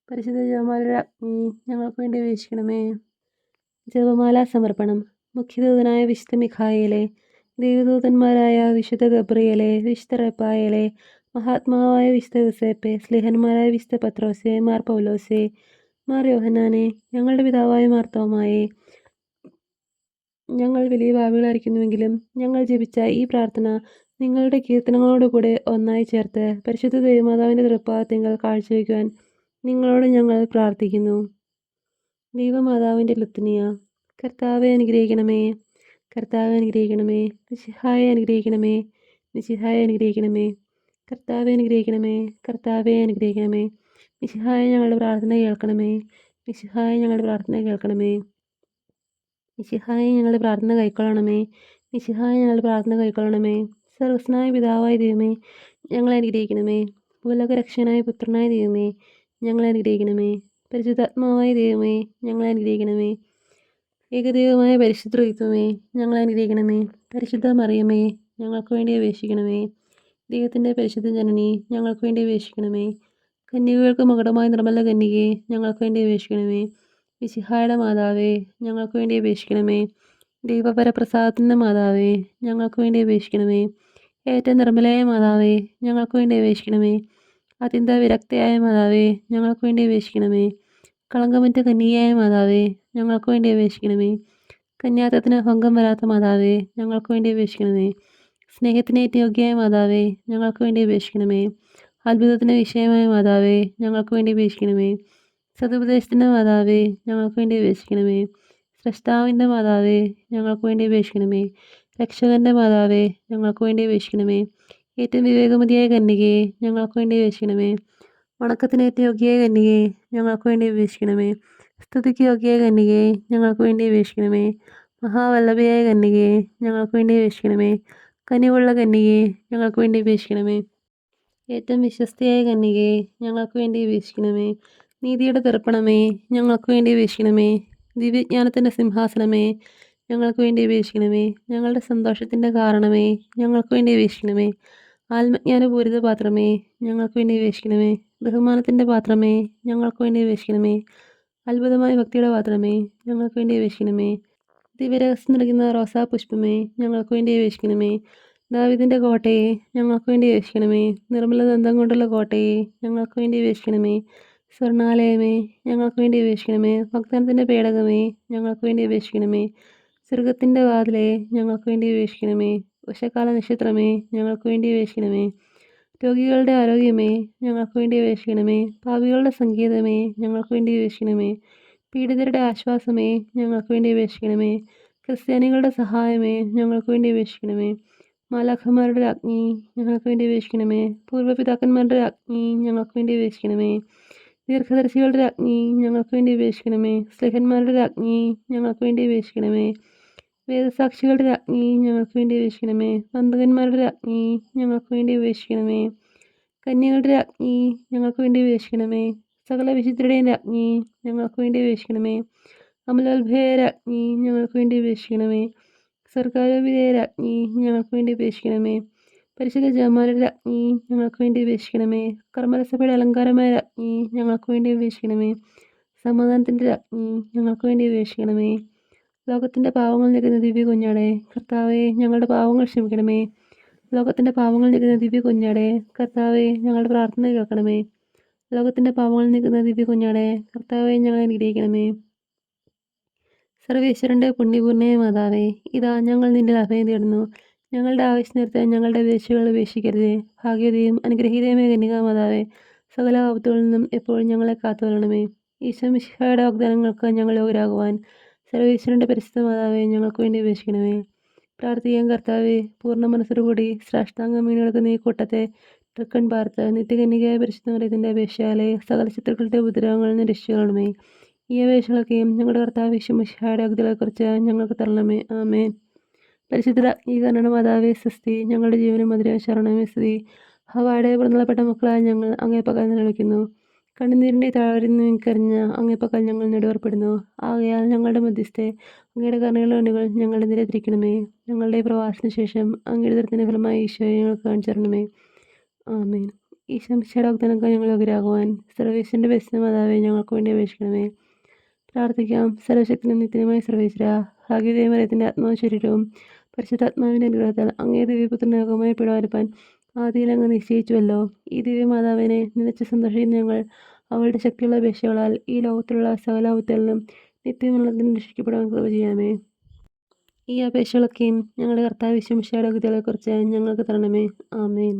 പരിശുദ്ധ ജപമാലയുടെ അഗ്നി ഞങ്ങൾക്ക് വേണ്ടി അപേക്ഷിക്കണമേ. ജപമാല സമർപ്പണം. മുഖ്യദൂതനായ വിശുദ്ധ മിഖായേലെ, ദൈവദൂതന്മാരായ വിശുദ്ധ ഗബ്രിയേലെ, വിശുദ്ധ റഫായേലെ, മഹാത്മാവായ വിശുദ്ധ യൂസേപ്പെ, സ്ലിഹന്മാരായ വിശുദ്ധ പത്രോസെ, മാർ പൗലോസെ, മാർ യോഹന്നാനെ, ഞങ്ങളുടെ പിതാവായ മാർത്തോമായെ, ഞങ്ങൾ വലിയ പാപികളായിരിക്കുന്നുവെങ്കിലും ഞങ്ങൾ ജപിച്ച ഈ പ്രാർത്ഥന നിങ്ങളുടെ കീർത്തനങ്ങളോടുകൂടെ ഒന്നായി ചേർത്ത് പരിശുദ്ധ ദൈവമാതാവിൻ്റെ തൃപ്പാദത്തിങ്കൽ കാഴ്ചവെക്കുവാൻ നിങ്ങളോട് ഞങ്ങൾ പ്രാർത്ഥിക്കുന്നു. ദൈവമാതാവിൻ്റെ ലുത്നിയ. കർത്താവെ അനുഗ്രഹിക്കണമേ, കർത്താവെ അനുഗ്രഹിക്കണമേ. മിശിഹായെ അനുഗ്രഹിക്കണമേ, മിശിഹായെ അനുഗ്രഹിക്കണമേ. കർത്താവെ അനുഗ്രഹിക്കണമേ, കർത്താവെ അനുഗ്രഹിക്കണമേ. മിശിഹായെ ഞങ്ങളുടെ പ്രാർത്ഥന കേൾക്കണമേ, മിശിഹായെ ഞങ്ങളുടെ പ്രാർത്ഥന കേൾക്കണമേ. മിശിഹായെ ഞങ്ങളുടെ പ്രാർത്ഥന കൈക്കൊള്ളണമേ, മിശിഹായെ ഞങ്ങളുടെ പ്രാർത്ഥന കൈക്കൊള്ളണമേ. സർവസ്വനായ പിതാവായ ദൈവമേ, ഞങ്ങളെ അനുഗ്രഹിക്കണമേ. ഭൂലോകരക്ഷകനായ പുത്രനായ ദൈവമേ, ഞങ്ങളെ അനുഗ്രഹിക്കണമേ. പരിശുദ്ധാത്മാവായ ദൈവമേ, ഞങ്ങളെ അനുഗ്രഹിക്കണമേ. ഏകദൈവമായ പരിശുദ്ധ ത്രിത്വമേ, ഞങ്ങളെ അനുഗ്രഹിക്കണമേ. പരിശുദ്ധ മറിയമേ, ഞങ്ങൾക്ക് വേണ്ടി അപേക്ഷിക്കണമേ. ദൈവത്തിൻ്റെ പരിശുദ്ധ ജനനി, ഞങ്ങൾക്ക് വേണ്ടി അപേക്ഷിക്കണമേ. കന്യകകൾക്ക് മകുടമായ നിർമ്മല കന്യകയെ, ഞങ്ങൾക്ക് വേണ്ടി അപേക്ഷിക്കണമേ. മിശിഹായുടെ മാതാവേ, ഞങ്ങൾക്ക് വേണ്ടി അപേക്ഷിക്കണമേ. ദൈവപരപ്രസാദത്തിൻ്റെ മാതാവേ, ഞങ്ങൾക്ക് വേണ്ടി അപേക്ഷിക്കണമേ. ഏറ്റവും നിർമ്മലയായ മാതാവേ, ഞങ്ങൾക്ക് വേണ്ടി അപേക്ഷിക്കണമേ. അത്യന്ത വിരക്തയായ മാതാവേ, ഞങ്ങൾക്ക് വേണ്ടി അപേക്ഷിക്കണമേ. കളങ്കമറ്റ കന്യകയായ മാതാവേ, ഞങ്ങൾക്ക് വേണ്ടി അപേക്ഷിക്കണമേ. കന്യാത്വത്തിന് ഭംഗം വരാത്ത മാതാവേ, ഞങ്ങൾക്ക് വേണ്ടി അപേക്ഷിക്കണമേ. സ്നേഹത്തിന് യോഗ്യയായ മാതാവേ, ഞങ്ങൾക്ക് വേണ്ടി അപേക്ഷിക്കണമേ. അത്ഭുതത്തിന് വിഷയമായ മാതാവേ, ഞങ്ങൾക്ക് വേണ്ടി അപേക്ഷിക്കണമേ. സതുപദേശത്തിൻ്റെ മാതാവേ, ഞങ്ങൾക്ക് വേണ്ടി അപേക്ഷിക്കണമേ. സ്രഷ്ടാവിൻ്റെ മാതാവേ, ഞങ്ങൾക്ക് വേണ്ടി അപേക്ഷിക്കണമേ. രക്ഷകൻ്റെ മാതാവേ, ഞങ്ങൾക്ക് വേണ്ടി അപേക്ഷിക്കണമേ. ഏറ്റവും വിവേകമതിയായ കന്യകയെ, ഞങ്ങൾക്ക് വേണ്ടി അപേക്ഷിക്കണമേ. വണക്കത്തിന് ഏറ്റവും യോഗ്യയായ കന്യകയെ, ഞങ്ങൾക്ക് വേണ്ടി അപേക്ഷിക്കണമേ. സ്തുതിക്ക് യോഗ്യയായ കന്യകയെ, ഞങ്ങൾക്ക് വേണ്ടി അപേക്ഷിക്കണമേ. മഹാവല്ലഭയായ കന്യകയെ, ഞങ്ങൾക്ക് വേണ്ടി അപേക്ഷിക്കണമേ. കനിവുള്ള കന്യകയെ, ഞങ്ങൾക്ക് വേണ്ടി അപേക്ഷിക്കണമേ. ഏറ്റവും വിശ്വസ്തയായ കന്യകയെ, ഞങ്ങൾക്ക് വേണ്ടി അപേക്ഷിക്കണമേ. നീതിയുടെ ദർപ്പണമേ, ഞങ്ങൾക്ക് വേണ്ടി അപേക്ഷിക്കണമേ. ദിവ്യജ്ഞാനത്തിൻ്റെ സിംഹാസനമേ, ഞങ്ങൾക്ക് വേണ്ടി അപേക്ഷിക്കണമേ. ഞങ്ങളുടെ സന്തോഷത്തിൻ്റെ കാരണമേ, ഞങ്ങൾക്ക് വേണ്ടി അപേക്ഷിക്കണമേ. ആത്മജ്ഞാനപൂരിത പാത്രമേ, ഞങ്ങൾക്ക് വേണ്ടി അപേക്ഷിക്കണമേ. ബഹുമാനത്തിൻ്റെ പാത്രമേ, ഞങ്ങൾക്ക് വേണ്ടി അപേക്ഷിക്കണമേ. അത്ഭുതമായ ഭക്തിയുടെ പാത്രമേ, ഞങ്ങൾക്ക് വേണ്ടി അപേക്ഷിക്കണമേ. ദിവ്യരഹസ്യം നൽകുന്ന റോസാപുഷ്പമേ, ഞങ്ങൾക്ക് വേണ്ടി അപേക്ഷിക്കണമേ. ദാവീദിൻ്റെ കോട്ടയെ, ഞങ്ങൾക്ക് വേണ്ടി അപേക്ഷിക്കണമേ. നിർമ്മല ദന്തം കൊണ്ടുള്ള കോട്ടയെ, ഞങ്ങൾക്ക് വേണ്ടി അപേക്ഷിക്കണമേ. സ്വർണാലയമേ, ഞങ്ങൾക്ക് വേണ്ടി അപേക്ഷിക്കണമേ. വാഗ്ദാനത്തിൻ്റെ പേടകമേ, ഞങ്ങൾക്ക് വേണ്ടി അപേക്ഷിക്കണമേ. സ്വർഗത്തിൻ്റെ വാതിലെ, ഞങ്ങൾക്ക് വേണ്ടി അപേക്ഷിക്കണമേ. ഉഷക്കാല നക്ഷത്രമേ, ഞങ്ങൾക്ക് വേണ്ടി അപേക്ഷിക്കണമേ. രോഗികളുടെ ആരോഗ്യമേ, ഞങ്ങൾക്ക് വേണ്ടി അപേക്ഷിക്കണമേ. പാപികളുടെ സംഗീതമേ, ഞങ്ങൾക്ക് വേണ്ടി അപേക്ഷിക്കണമേ. പീഡിതരുടെ ആശ്വാസമേ, ഞങ്ങൾക്ക് വേണ്ടി അപേക്ഷിക്കണമേ. ക്രിസ്ത്യാനികളുടെ സഹായമേ, ഞങ്ങൾക്ക് വേണ്ടി അപേക്ഷിക്കണമേ. മാലാഖമാരുടെ രാജ്ഞി, ഞങ്ങൾക്ക് വേണ്ടി അപേക്ഷിക്കണമേ. പൂർവ്വപിതാക്കന്മാരുടെ രാജ്ഞി, ഞങ്ങൾക്ക് വേണ്ടി അപേക്ഷിക്കണമേ. ദീർഘദർശികളുടെ രാജ്ഞി, ഞങ്ങൾക്ക് വേണ്ടി അപേക്ഷിക്കണമേ. സ്ലേഹന്മാരുടെ രാജ്ഞി, ഞങ്ങൾക്ക് വേണ്ടി അപേക്ഷിക്കണമേ. വേദസാക്ഷികളുടെ രാജ്ഞി, ഞങ്ങൾക്ക് വേണ്ടി അപേക്ഷിക്കണമേ. വന്ദകന്മാരുടെ രാജ്ഞി, ഞങ്ങൾക്ക് വേണ്ടി അപേക്ഷിക്കണമേ. കന്യകളുടെ രാജ്ഞി, ഞങ്ങൾക്ക് വേണ്ടി അപേക്ഷിക്കണമേ. സകല വിശുദ്ധരുടെയും രാജ്ഞി, ഞങ്ങൾക്ക് വേണ്ടി അപേക്ഷിക്കണമേ. അമലോത്ഭയ രാജ്ഞി, ഞങ്ങൾക്ക് വേണ്ടി അപേക്ഷിക്കണമേ. സർക്കാരോപിതയ രാജ്ഞി ഞങ്ങൾക്ക് വേണ്ടി അപേക്ഷിക്കണമേ. പരിശുദ്ധ ജപമാലയുടെ രാജ്ഞി ഞങ്ങൾക്ക് വേണ്ടി അപേക്ഷിക്കണമേ. കർമ്മരസഭയുടെ അലങ്കാരമായ രാജ്ഞി ഞങ്ങൾക്ക് വേണ്ടി അപേക്ഷിക്കണമേ. സമാധാനത്തിൻ്റെ രാജ്ഞി ഞങ്ങൾക്ക് വേണ്ടി അപേക്ഷിക്കണമേ. ലോകത്തിൻ്റെ പാവങ്ങൾ നീക്കുന്ന ദിവ്യ കുഞ്ഞാടെ കർത്താവെ ഞങ്ങളുടെ പാവങ്ങൾ ക്ഷമിക്കണമേ. ലോകത്തിൻ്റെ പാവങ്ങൾ നീക്കുന്ന ദിവ്യ കുഞ്ഞാടെ കർത്താവെ ഞങ്ങളുടെ പ്രാർത്ഥന കേൾക്കണമേ. ലോകത്തിൻ്റെ പാവങ്ങൾ നീക്കുന്ന ദിവ്യ കുഞ്ഞാടെ കർത്താവെ ഞങ്ങളെ അനുഗ്രഹിക്കണമേ. സർവേശ്വരൻ്റെ പുണ്യപൂർണ്ണയ മാതാവേ, ഇതാ ഞങ്ങൾ നിന്റെ അഭയം തേടുന്നു. ഞങ്ങളുടെ ആവശ്യം നേരത്തെ ഞങ്ങളുടെ അപേക്ഷകൾ ഉപേക്ഷിക്കരുതേ. ഭാഗ്യതയും അനുഗ്രഹീതയുമായ കന്യകാ മാതാവേ, സകല ആപത്തുകളിൽ നിന്നും എപ്പോഴും ഞങ്ങളെ കാത്തുകൊള്ളണമേ. ഈശോ മിശിഹായുടെ വാഗ്ദാനങ്ങൾക്ക് ഞങ്ങൾ യോഗ്യരാകുവാൻ സർവേശ്വരൻ്റെ പരിശുദ്ധ മാതാവേ ഞങ്ങൾക്ക് വേണ്ടി അപേക്ഷിക്കണമേ. പ്രാർത്ഥിക്കാൻ കർത്താവെ, പൂർണ്ണ മനസ്സോടുകൂടി സാഷ്ടാംഗം വീണ് കിടക്കുന്ന ഈ കൂട്ടത്തെ തൃക്കൺ പാർത്ത് നിത്യകന്യകയായ പരിശുദ്ധ മറിയത്തിൻ്റെ അപേക്ഷയാലെ സകല ശത്രുക്കളുടെ ഉപദ്രവങ്ങളിൽ നിന്ന് രക്ഷിക്കണമേ. ഈ അപേക്ഷകളൊക്കെയും ഞങ്ങളുടെ കർത്താവ് ഈശോ മിശിഹായുടെ വാഗ്ദാനങ്ങളെക്കുറിച്ച് ഞങ്ങൾക്ക് തരണമേ. ആമേൻ. പരിശുദ്ധ രാജ്ഞീകരണ മാതാവേ സ്വസ്തി. ഞങ്ങളുടെ ജീവനും മധുരവും ശരണമേ സ്തുതി. ഹവ്വായുടെ പുറന്തള്ളപ്പെട്ട മക്കളായ ഞങ്ങൾ അങ്ങേപ്പക്കൽ നിലവിളിക്കുന്നു. കണ്ണുനീരിൻ്റെ താഴ്വരയിൽ നിൽക്കറിഞ്ഞ് അങ്ങേപ്പക്കൽ ഞങ്ങൾ നെടുവേർപ്പെടുന്നു. ആകയാൽ ഞങ്ങളുടെ മധ്യസ്ഥെ അങ്ങയുടെ കരുണയുള്ള കണ്ണുകൾ ഞങ്ങളുടെ നേരെ തിരിക്കണമേ. ഞങ്ങളുടെ പ്രവാസത്തിന് ശേഷം അങ്ങയുടെ ദുരിതത്തിന്റെ ഫലമായി ഈശോയെ ഞങ്ങൾക്ക് കാണിച്ചു തരണമേ. ആമേൻ. ഈശോ മിശിഹായുടെ വാഗ്ദാനങ്ങൾക്ക് ഞങ്ങൾ യോഗ്യരാകുവാൻ സർവേശ്വരൻ്റെ പരിശുദ്ധ മാതാവേ ഞങ്ങൾക്ക് വേണ്ടി അപേക്ഷിക്കണമേ. പ്രാർത്ഥിക്കാം. സർവശക്തനും നിത്യനുമായ സർവേശ്വര, ഭാഗ്യദേവ മറിയത്തിൻ്റെ ആത്മാവും ശരീരവും പരിശുദ്ധാത്മാവിൻ്റെ അനുഗ്രഹത്താൽ അങ്ങേ ദിവ്യപുത്രനാകുമായി പിടവരപ്പാൻ ആദിയിൽ അങ്ങ് നിശ്ചയിച്ചുവല്ലോ. ഈ ദിവ്യമാതാവിനെ നിലച്ച് സന്തോഷിക്കുന്ന ഞങ്ങൾ അവളുടെ ശക്തിയുള്ള അപേക്ഷകളാൽ ഈ ലോകത്തിലുള്ള സകല ആപത്തുകളിൽ നിന്നും നിത്യമുള്ളതിനും രക്ഷിക്കപ്പെടാൻ കൃപ ചെയ്യാമേ. ഈ അപേക്ഷകളൊക്കെയും ഞങ്ങളുടെ കർത്താവ് ഈശോ മിശിഹായുടെ വാഗ്ദാനങ്ങളെക്കുറിച്ച് ഞങ്ങൾക്ക് തരണമേ. ആമേൻ.